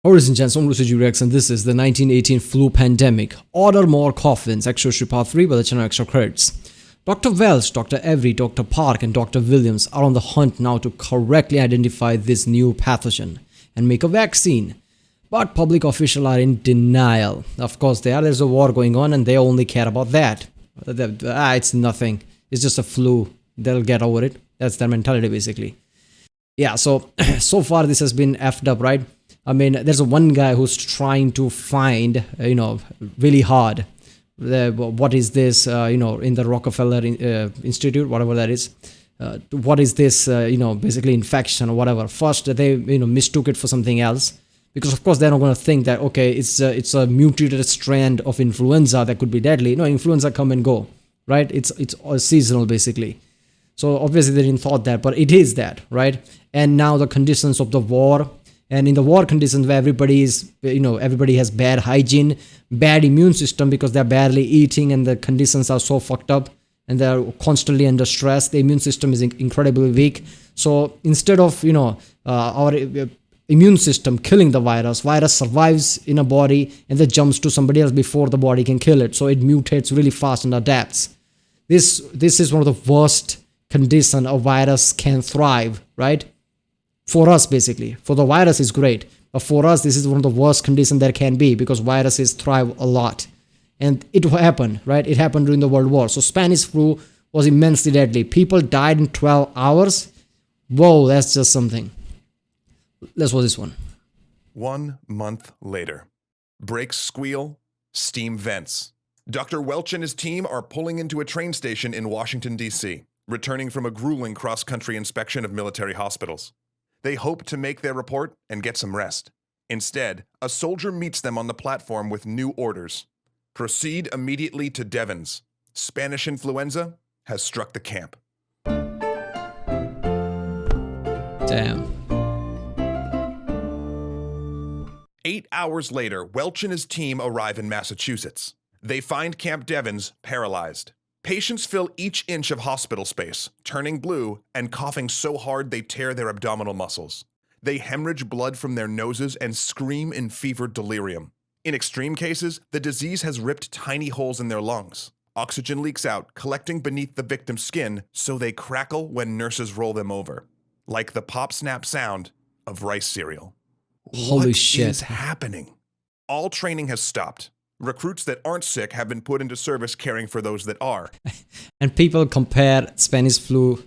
Ladies and gents, I'm Lucy Rex, and this is the 1918 flu pandemic. Order more coffins, extra issue part 3 by the channel Extra Credits. Dr. Welch, Dr. Avery, Dr. Park, and Dr. Williams are on the hunt now to correctly identify this new pathogen and make a vaccine. But public officials are in denial. Of course, there's a war going on and they only care about that. It's nothing. It's just a flu. They'll get over it. That's their mentality, basically. Yeah, so far this has been effed up, right? I mean, there's one guy who's trying to find, really hard, what is this, in the Rockefeller Institute, whatever that is. What is this, basically infection or whatever. First, they, mistook it for something else. Because, of course, they're not going to think that, okay, it's a mutated strand of influenza that could be deadly. No, influenza come and go, right? It's seasonal, basically. So, obviously, they didn't thought that, but it is that, right? And now the conditions of the war. And in the war conditions where everybody has bad hygiene, bad immune system because they're barely eating and the conditions are so fucked up and they're constantly under stress, the immune system is incredibly weak. So instead of, our immune system killing the virus survives in a body and then jumps to somebody else before the body can kill it. So it mutates really fast and adapts. This is one of the worst conditions a virus can thrive, right? For us, basically. For the virus is great. But for us, this is one of the worst conditions there can be because viruses thrive a lot. And it happened, right? It happened during the World War. So Spanish flu was immensely deadly. People died in 12 hours. Whoa, that's just something. Let's watch this one. 1 month later. Brakes squeal, steam vents. Dr. Welch and his team are pulling into a train station in Washington, D.C., returning from a grueling cross-country inspection of military hospitals. They hope to make their report and get some rest. Instead, a soldier meets them on the platform with new orders. Proceed immediately to Devens. Spanish influenza has struck the camp. Damn. 8 hours later, Welch and his team arrive in Massachusetts. They find Camp Devens paralyzed. Patients fill each inch of hospital space, turning blue and coughing so hard they tear their abdominal muscles. They hemorrhage blood from their noses and scream in fevered delirium. In extreme cases, the disease has ripped tiny holes in their lungs. Oxygen leaks out, collecting beneath the victim's skin, so they crackle when nurses roll them over. Like the pop-snap sound of rice cereal. Holy shit. What is happening? All training has stopped. Recruits that aren't sick have been put into service caring for those that are. And people compare Spanish flu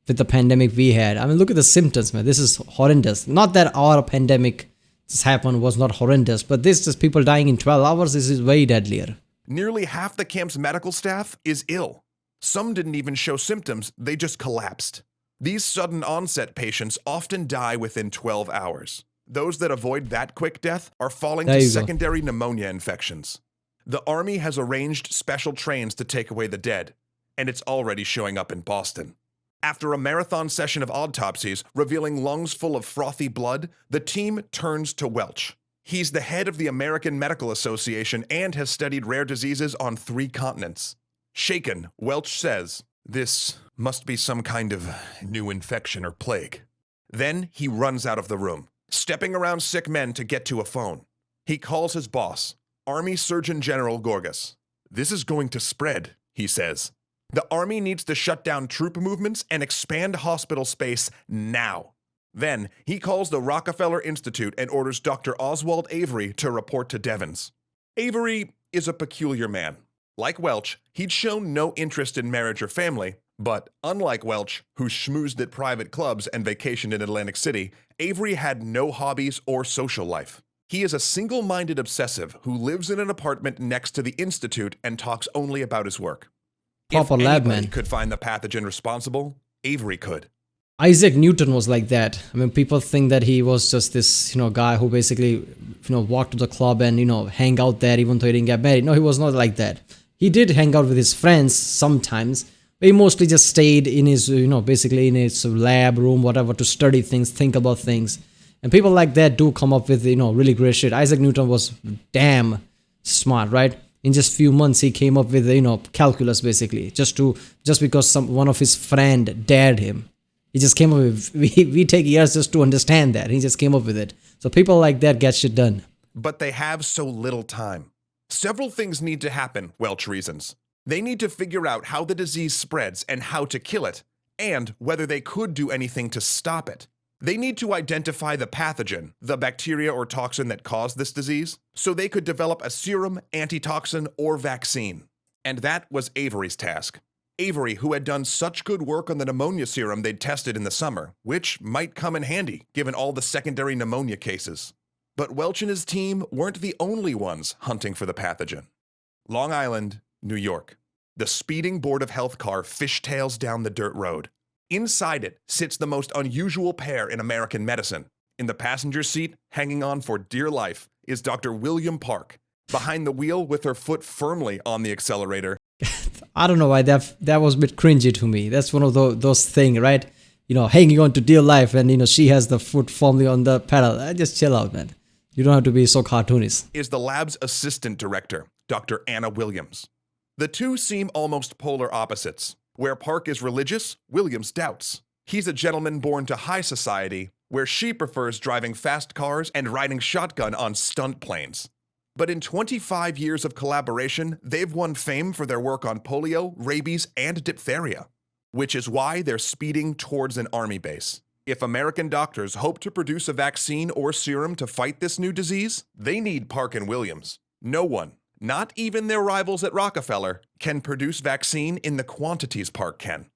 with the pandemic we had. I mean, look at the symptoms, man. This is horrendous. Not that our pandemic just happened was not horrendous, but this just people dying in 12 hours. This is way deadlier. Nearly half the camp's medical staff is ill. Some didn't even show symptoms. They just collapsed. These sudden onset patients often die within 12 hours. Those that avoid that quick death are falling to secondary pneumonia infections. The Army has arranged special trains to take away the dead, and it's already showing up in Boston. After a marathon session of autopsies revealing lungs full of frothy blood, the team turns to Welch. He's the head of the American Medical Association and has studied rare diseases on 3 continents. Shaken, Welch says, "This must be some kind of new infection or plague." Then he runs out of the room, stepping around sick men to get to a phone. He calls his boss, Army Surgeon General Gorgas. "This is going to spread," he says. The Army needs to shut down troop movements and expand hospital space now. Then he calls the Rockefeller Institute and orders Dr. Oswald Avery to report to Devens. Avery is a peculiar man. Like Welch, he'd shown no interest in marriage or family, but unlike Welch, who schmoozed at private clubs and vacationed in Atlantic City, Avery had no hobbies or social life. He is a single-minded obsessive who lives in an apartment next to the Institute and talks only about his work. Proper lab man. If anybody could find the pathogen responsible, Avery could. Isaac Newton was like that. I mean, people think that he was just this, guy who basically, walked to the club and, hang out there even though he didn't get married. No, he was not like that. He did hang out with his friends sometimes, but he mostly just stayed in his, basically in his lab room, whatever, to study things, think about things. And people like that do come up with, really great shit. Isaac Newton was damn smart, right? In just few months, he came up with, calculus, basically, just because one of his friend dared him. He just came up with, we take years just to understand that. He just came up with it. So people like that get shit done. But they have so little time. Several things need to happen, Welch reasons. They need to figure out how the disease spreads and how to kill it, and whether they could do anything to stop it. They need to identify the pathogen, the bacteria or toxin that caused this disease, so they could develop a serum, antitoxin, or vaccine. And that was Avery's task. Avery, who had done such good work on the pneumonia serum they'd tested in the summer, which might come in handy given all the secondary pneumonia cases. But Welch and his team weren't the only ones hunting for the pathogen. Long Island, New York. The speeding Board of Health car fishtails down the dirt road. Inside it sits the most unusual pair in American medicine. In the passenger seat, hanging on for dear life, is Dr. William Park. Behind the wheel with her foot firmly on the accelerator. I don't know why that was a bit cringy to me. That's one of those things, right? Hanging on to dear life and, she has the foot firmly on the pedal. Just chill out, man. You don't have to be so cartoonish. Is the lab's assistant director, Dr. Anna Williams. The two seem almost polar opposites. Where Park is religious, Williams doubts. He's a gentleman born to high society, where she prefers driving fast cars and riding shotgun on stunt planes. But in 25 years of collaboration, they've won fame for their work on polio, rabies, and diphtheria, which is why they're speeding towards an army base. If American doctors hope to produce a vaccine or serum to fight this new disease, they need Park and Williams. No one, not even their rivals at Rockefeller, can produce vaccine in the quantities Park can.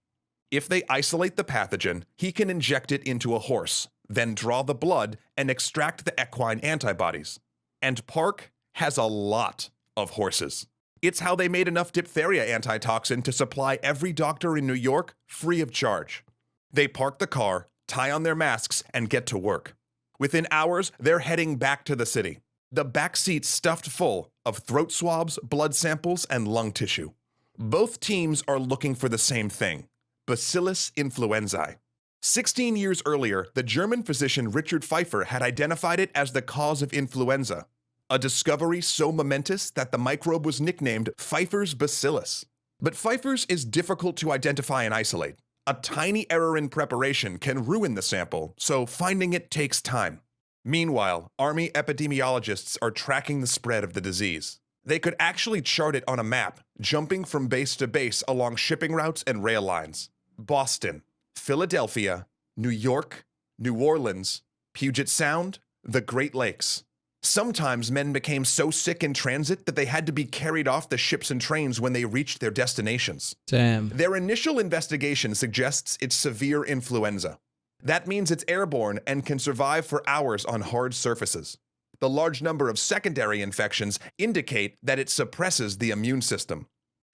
If they isolate the pathogen, he can inject it into a horse, then draw the blood and extract the equine antibodies. And Park has a lot of horses. It's how they made enough diphtheria antitoxin to supply every doctor in New York free of charge. They park the car, tie on their masks, and get to work. Within hours, they're heading back to the city. The back seat stuffed full of throat swabs, blood samples, and lung tissue. Both teams are looking for the same thing, Bacillus influenzae. 16 years earlier, the German physician Richard Pfeiffer had identified it as the cause of influenza, a discovery so momentous that the microbe was nicknamed Pfeiffer's bacillus. But Pfeiffer's is difficult to identify and isolate. A tiny error in preparation can ruin the sample, so finding it takes time. Meanwhile, Army epidemiologists are tracking the spread of the disease. They could actually chart it on a map, jumping from base to base along shipping routes and rail lines. Boston, Philadelphia, New York, New Orleans, Puget Sound, the Great Lakes. Sometimes men became so sick in transit that they had to be carried off the ships and trains when they reached their destinations. Damn. Their initial investigation suggests it's severe influenza. That means it's airborne and can survive for hours on hard surfaces. The large number of secondary infections indicate that it suppresses the immune system.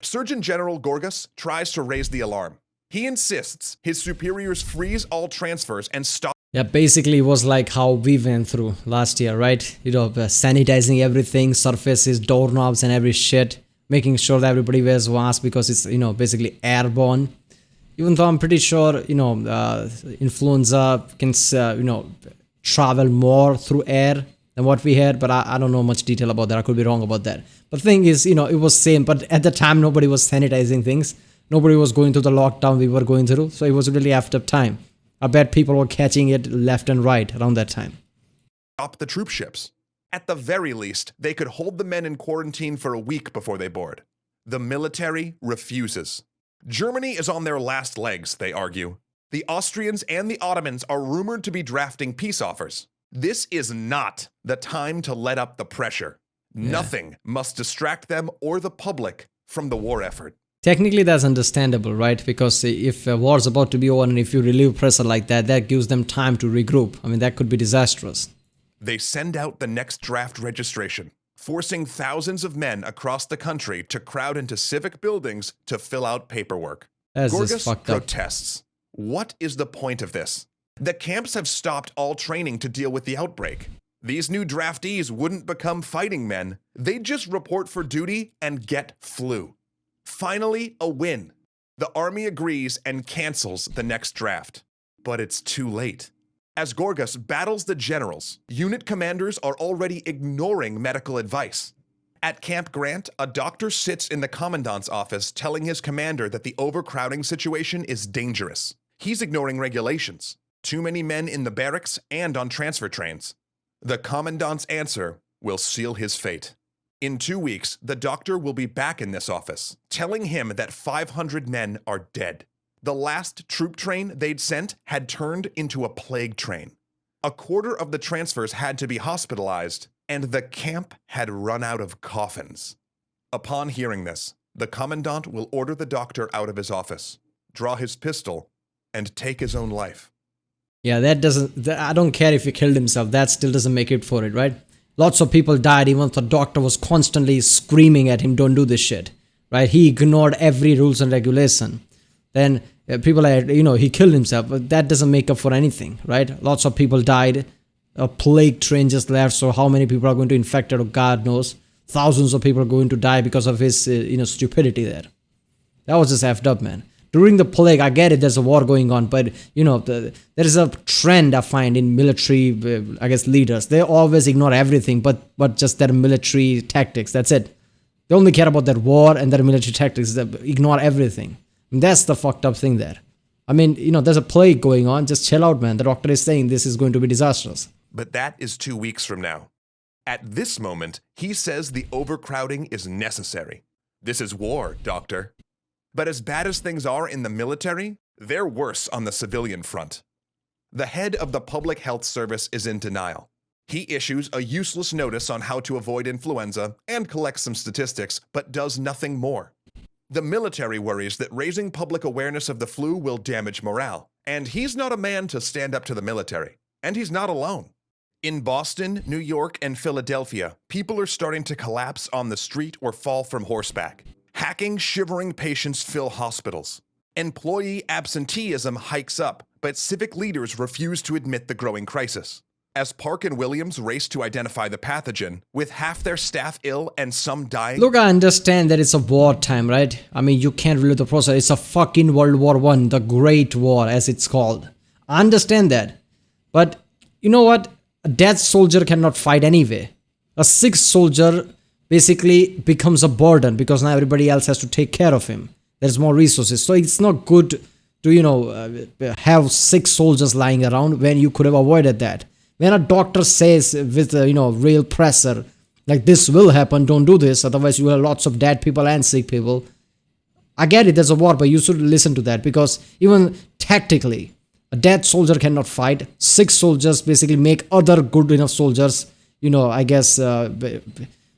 Surgeon General Gorgas tries to raise the alarm. He insists his superiors freeze all transfers and stop. Yeah, basically it was like how we went through last year, right? Sanitizing everything, surfaces, doorknobs and every shit, making sure that everybody wears masks because it's, basically airborne. Even though I'm pretty sure, influenza can, travel more through air than what we had, but I don't know much detail about that. I could be wrong about that. But the thing is, it was same, but at the time, nobody was sanitizing things. Nobody was going through the lockdown we were going through, so it was really after time. I bet people were catching it left and right around that time. Stop the troop ships. At the very least, they could hold the men in quarantine for a week before they board. The military refuses. Germany is on their last legs, they argue. The Austrians and the Ottomans are rumored to be drafting peace offers. This is not the time to let up the pressure. Yeah. Nothing must distract them or the public from the war effort. Technically, that's understandable, right? Because if a war is about to be over and if you relieve pressure like that, that gives them time to regroup. I mean, that could be disastrous. They send out the next draft registration, forcing thousands of men across the country to crowd into civic buildings to fill out paperwork. Gorgas protests. What is the point of this? The camps have stopped all training to deal with the outbreak. These new draftees wouldn't become fighting men. They'd just report for duty and get flu. Finally, a win. The army agrees and cancels the next draft. But it's too late. As Gorgas battles the generals, unit commanders are already ignoring medical advice. At Camp Grant, a doctor sits in the commandant's office telling his commander that the overcrowding situation is dangerous. He's ignoring regulations. Too many men in the barracks and on transfer trains. The commandant's answer will seal his fate. In 2 weeks, the doctor will be back in this office, telling him that 500 men are dead. The last troop train they'd sent had turned into a plague train. A quarter of the transfers had to be hospitalized, and the camp had run out of coffins. Upon hearing this, the commandant will order the doctor out of his office, draw his pistol, and take his own life. Yeah, I don't care if he killed himself, that still doesn't make it for it, right? Lots of people died even if the doctor was constantly screaming at him, don't do this shit, right? He ignored every rules and regulation. Then people are, he killed himself, but that doesn't make up for anything, right? Lots of people died. A plague train just left, so how many people are going to infect it, or God knows. Thousands of people are going to die because of his, stupidity there. That was just effed up, man. During the plague, I get it, there's a war going on, but, there is a trend I find in military, leaders. They always ignore everything, but just their military tactics. That's it. They only care about their war and their military tactics. They ignore everything. And that's the fucked up thing there. I mean, there's a plague going on. Just chill out, man. The doctor is saying this is going to be disastrous. But that is 2 weeks from now. At this moment, he says the overcrowding is necessary. This is war, doctor. But as bad as things are in the military, they're worse on the civilian front. The head of the Public Health Service is in denial. He issues a useless notice on how to avoid influenza and collects some statistics, but does nothing more. The military worries that raising public awareness of the flu will damage morale, and he's not a man to stand up to the military. And he's not alone. In Boston, New York, and Philadelphia, people are starting to collapse on the street or fall from horseback. Hacking, shivering patients fill hospitals. Employee absenteeism hikes up, but civic leaders refuse to admit the growing crisis. As Park and Williams race to identify the pathogen, with half their staff ill and some dying... Look, I understand that it's a wartime, right? I mean, you can't relate the process. It's a fucking World War I, the Great War, as it's called. I understand that. But, you know what? A dead soldier cannot fight anyway. A sick soldier basically becomes a burden because now everybody else has to take care of him. There's more resources. So it's not good to, have sick soldiers lying around when you could have avoided that. When a doctor says with, real pressure, like this will happen, don't do this, otherwise you will have lots of dead people and sick people. I get it, there's a war, but you should listen to that because even tactically, a dead soldier cannot fight. Sick soldiers basically make other good enough soldiers,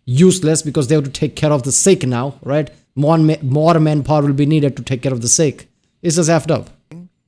useless because they have to take care of the sick now, right? More manpower will be needed to take care of the sick. It's just effed up.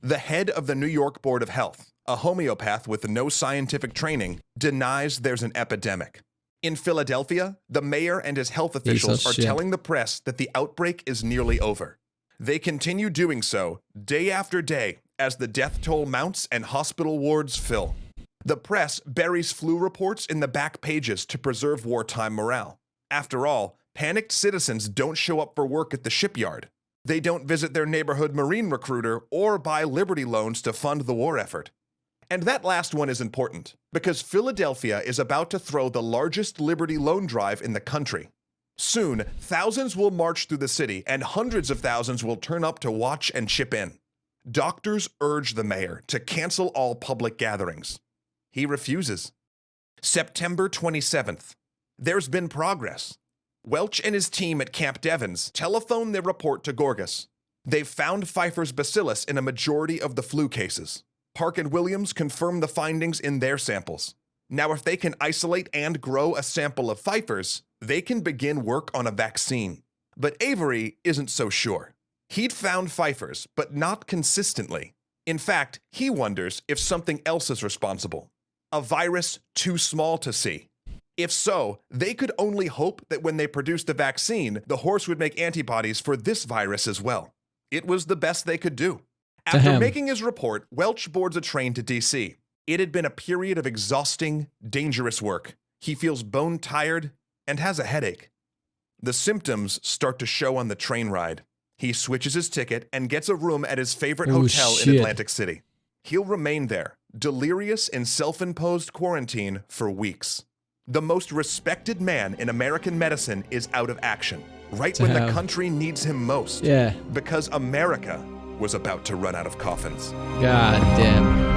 The head of the New York Board of Health, a homeopath with no scientific training, denies there's an epidemic. In Philadelphia, the mayor and his health officials are telling the press that the outbreak is nearly over. They continue doing so day after day as the death toll mounts and hospital wards fill. The press buries flu reports in the back pages to preserve wartime morale. After all, panicked citizens don't show up for work at the shipyard. They don't visit their neighborhood marine recruiter or buy Liberty loans to fund the war effort. And that last one is important, because Philadelphia is about to throw the largest Liberty loan drive in the country. Soon, thousands will march through the city, and hundreds of thousands will turn up to watch and chip in. Doctors urge the mayor to cancel all public gatherings. He refuses. September 27th. There's been progress. Welch and his team at Camp Devens telephone their report to Gorgas. They've found Pfeiffer's bacillus in a majority of the flu cases. Park and Williams confirm the findings in their samples. Now, if they can isolate and grow a sample of Pfeiffer's, they can begin work on a vaccine. But Avery isn't so sure. He'd found Pfeiffer's, but not consistently. In fact, he wonders if something else is responsible. A virus too small to see. If so, they could only hope that when they produced the vaccine, the horse would make antibodies for this virus as well. It was the best they could do. After making his report, Welch boards a train to D.C. It had been a period of exhausting, dangerous work. He feels bone-tired and has a headache. The symptoms start to show on the train ride. He switches his ticket and gets a room at his favorite hotel in Atlantic City. He'll remain there, delirious in self-imposed quarantine for weeks. The most respected man in American medicine is out of action, right when the country needs him most. Yeah. Because America was about to run out of coffins. God damn.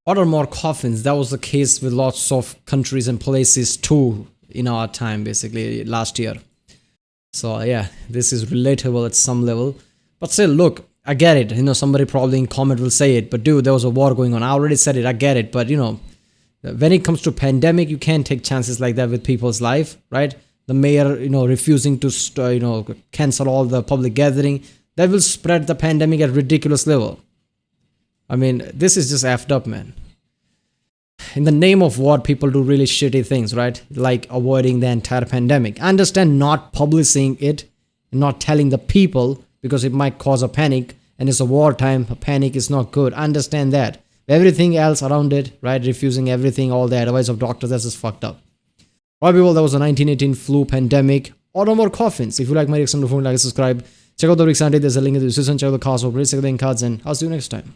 Order more coffins. That was the case with lots of countries and places too in our time, basically last year. So yeah, this is relatable at some level. But still, look, I get it. Somebody probably in comment will say it, but dude, there was a war going on. I already said it. I get it. But when it comes to pandemic, you can't take chances like that with people's life, right? The mayor, refusing to, cancel all the public gathering, that will spread the pandemic at ridiculous level. I mean, this is just effed up, man. In the name of what, people do really shitty things, right? Like avoiding the entire pandemic. I understand not publishing it, not telling the people, because it might cause a panic, and it's a wartime. A panic is not good. I understand that. Everything else around it, right? Refusing everything, all the advice of doctors, that's just fucked up. Alright, people, that was a 1918 flu pandemic. Order more coffins. If you like my reaction, don't forget to like and subscribe. Check out the Rick Sunday. There's a link in the description. Check out the cast of Rick cards, and I'll see you next time.